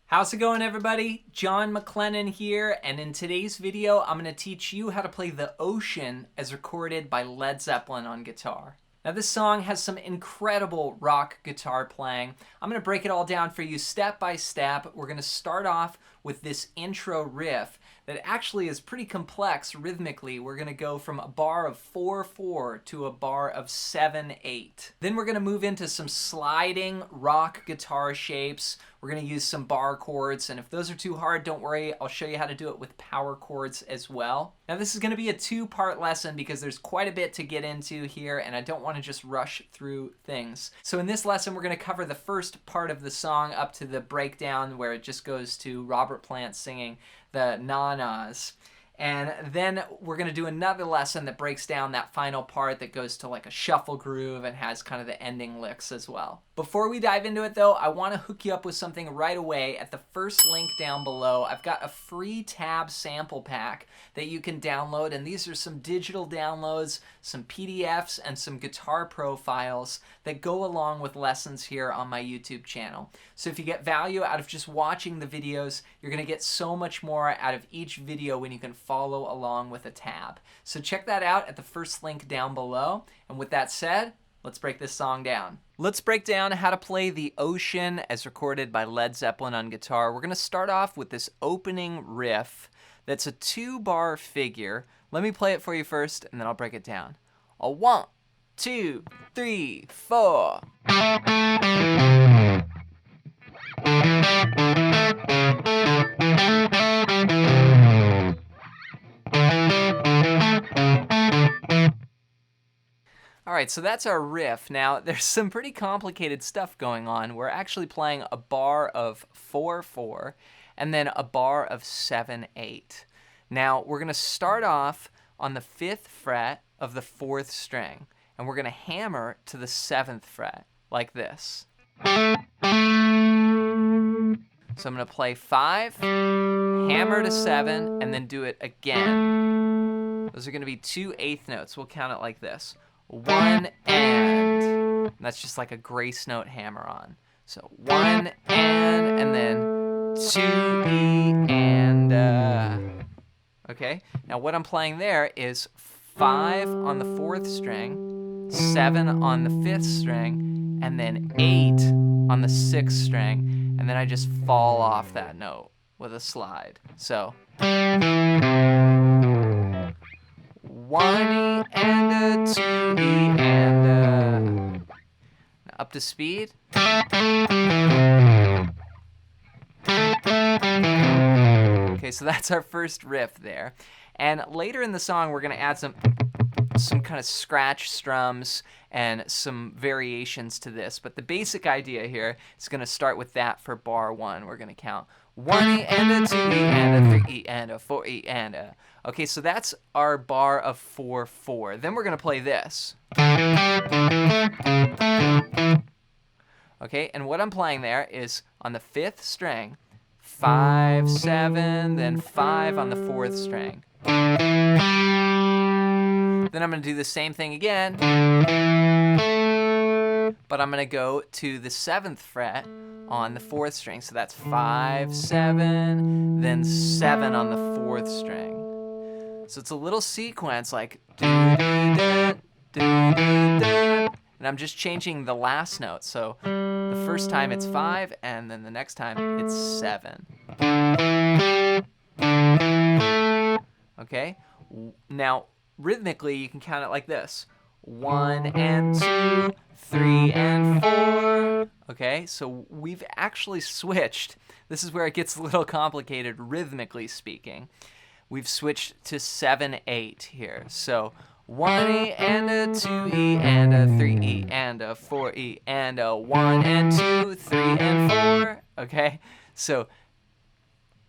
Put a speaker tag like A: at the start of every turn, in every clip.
A: How's it going, everybody? John MacLennan here, and in today's video I'm going to teach you how to play The Ocean as recorded by Led Zeppelin on guitar. Now this song has some incredible rock guitar playing. I'm going to break it all down for you step by step. We're going to start off with this intro riff that actually is pretty complex rhythmically. We're going to go from a bar of 4/4 to a bar of 7/8. Then we're going to move into some sliding rock guitar shapes. We're going to use some bar chords, and if those are too hard, don't worry, I'll show you how to do it with power chords as well. Now this is going to be a two-part lesson because there's quite a bit to get into here, and I don't want to just rush through things. So in this lesson, we're going to cover the first part of the song up to the breakdown where it just goes to Robert Plant singing the na-nas. And then we're going to do another lesson that breaks down that final part that goes to like a shuffle groove and has kind of the ending licks as well. Before we dive into it though, I want to hook you up with something right away. At the first link down below, I've got a free tab sample pack that you can download, and these are some digital downloads, some PDFs, and some guitar profiles that go along with lessons here on my YouTube channel. So if you get value out of just watching the videos, you're going to get so much more out of each video when you can follow along with a tab. So check that out at the first link down below. And with that said, let's break this song down. Let's break down how to play The Ocean as recorded by Led Zeppelin on guitar. We're going to start off with this opening riff that's a 2-bar figure. Let me play it for you first, and then I'll break it down. A 1, 2, 3, 4. Alright, so that's our riff. Now, there's some pretty complicated stuff going on. We're actually playing a bar of 4/4 and then a bar of 7/8. Now, we're going to start off on the 5th fret of the 4th string, and we're going to hammer to the 7th fret, like this. So I'm going to play 5, hammer to 7, and then do it again. Those are going to be 2 eighth notes. We'll count it like this. 1 and that's just like a grace note hammer on. So 1 and then 2 E and okay. Now what I'm playing there is 5 on the 4th string, 7 on the 5th string, and then 8 on the 6th string, and then I just fall off that note with a slide. So 1 E and a 2 E and now up to speed. Okay, so that's our first riff there. And later in the song, we're going to add some kind of scratch strums and some variations to this. But the basic idea here is going to start with that for bar 1. We're going to count 1 E and a 2 E and a 3 E and a 4 E and a. Okay, so that's our bar of 4/4. Then we're going to play this. Okay, and what I'm playing there is on the 5th string, 5, 7, then 5 on the 4th string. Then I'm going to do the same thing again, but I'm going to go to the 7th fret on the 4th string. So that's 5, 7, then 7 on the 4th string. So it's a little sequence like and I'm just changing the last note. So the first time it's 5, and then the next time it's 7. Okay? Now, rhythmically, you can count it like this. 1 and 2, 3 and 4. Okay, so we've actually switched. This is where it gets a little complicated, rhythmically speaking. We've switched to 7/8 here. So 1E and a 2E and a 3E and a 4E and a 1 and 2, 3 and 4. Okay, so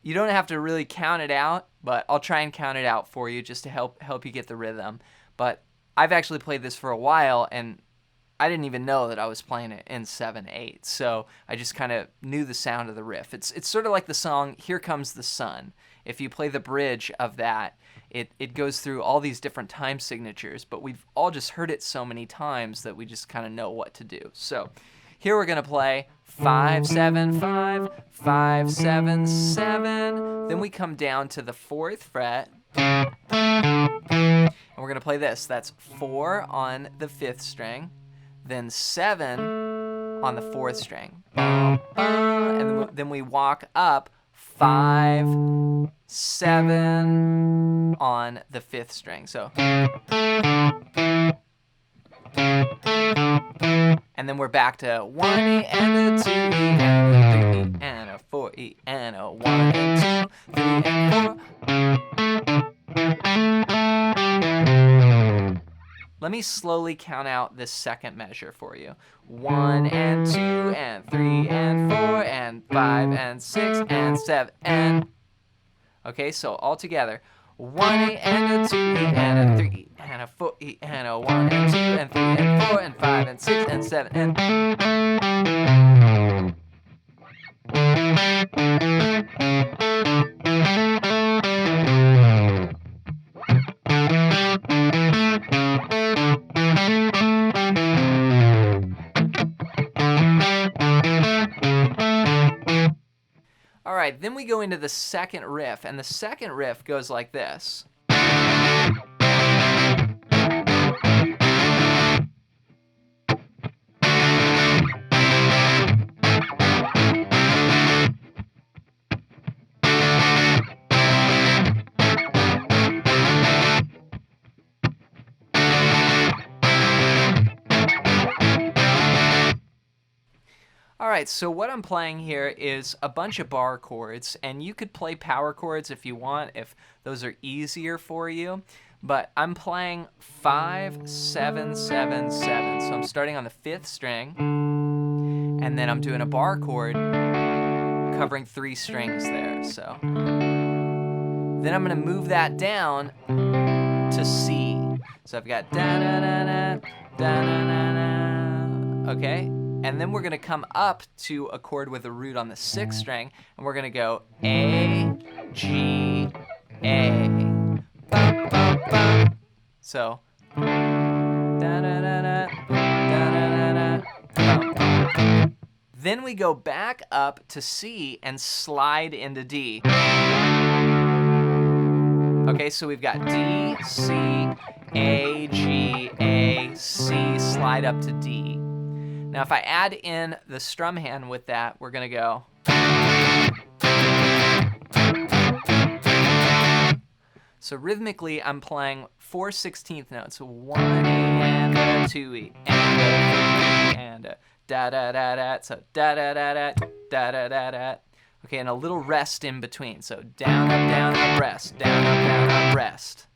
A: you don't have to really count it out, but I'll try and count it out for you just to help you get the rhythm. But I've actually played this for a while, and I didn't even know that I was playing it in 7/8. So I just kind of knew the sound of the riff. It's sort of like the song "Here Comes the Sun." If you play the bridge of that, it goes through all these different time signatures, but we've all just heard it so many times that we just kind of know what to do. So here we're gonna play 5, 7, 5, 5, 7, 7. Then we come down to the 4th fret, and we're gonna play this. That's 4 on the 5th string, then 7 on the 4th string, and then we walk up 5, 7 on the 5th string. So. And then we're back to 1E and a 2E and a 3E and a 4E and a 1 and 2, 3 and 4. Let me slowly count out this second measure for you. 1 and 2 and 3 and 4 and 5 and 6 and 7 and... Okay, so all together. 1E and a 2E and a 3E and a 4E and a 1 and 2 and 3 and 4 and 5 and 6 and 7 and... All right, then we go into the second riff, and the second riff goes like this. Alright, so what I'm playing here is a bunch of bar chords, and you could play power chords if you want, if those are easier for you, but I'm playing 5, 7, 7, 7. So I'm starting on the 5th string, and then I'm doing a bar chord covering 3 strings there. So then I'm going to move that down to C. So I've got da-da-da-da, da-da-da-da, okay? And then we're going to come up to a chord with a root on the 6th string, and we're going to go A, G, A. Ba, ba, ba. So, da-da-da-da, da-da-da-da, ba, ba. Then we go back up to C and slide into D. Okay, so we've got D, C, A, G, A, C, slide up to D. Now if I add in the strum hand with that, we're going to go. So rhythmically, I'm playing 4 16th notes. So 1E and a 2E and a 3E and a da-da-da-da. So da-da-da-da, da-da-da-da. Okay, and a little rest in between. So down, up, rest. Down, up, rest.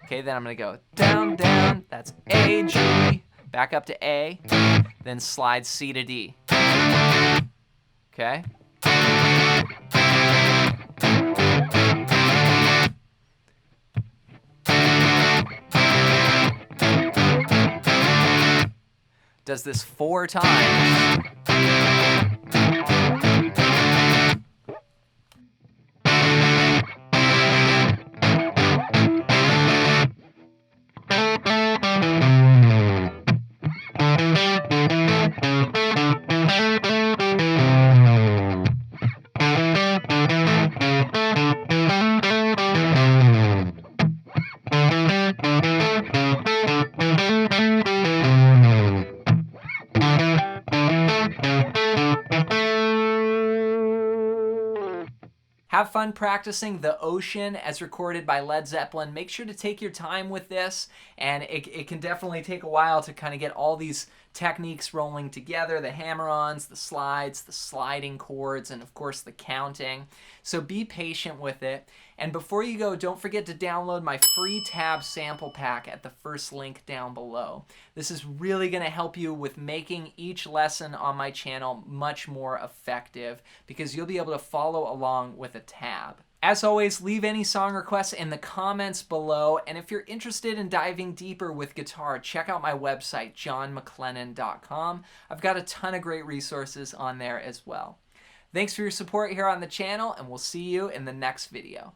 A: Okay, then I'm going to go down, down. That's A, G. Back up to A. Then slide C to D. Okay? Does this 4 times. Have fun practicing The Ocean as recorded by Led Zeppelin. Make sure to take your time with this, and it can definitely take a while to kind of get all these techniques rolling together, the hammer-ons, the slides, the sliding chords, and of course the counting. So be patient with it. And before you go, don't forget to download my free tab sample pack at the first link down below. This is really going to help you with making each lesson on my channel much more effective because you'll be able to follow along with a tab. As always, leave any song requests in the comments below, and if you're interested in diving deeper with guitar, check out my website, johnmaclennan.com. I've got a ton of great resources on there as well. Thanks for your support here on the channel, and we'll see you in the next video.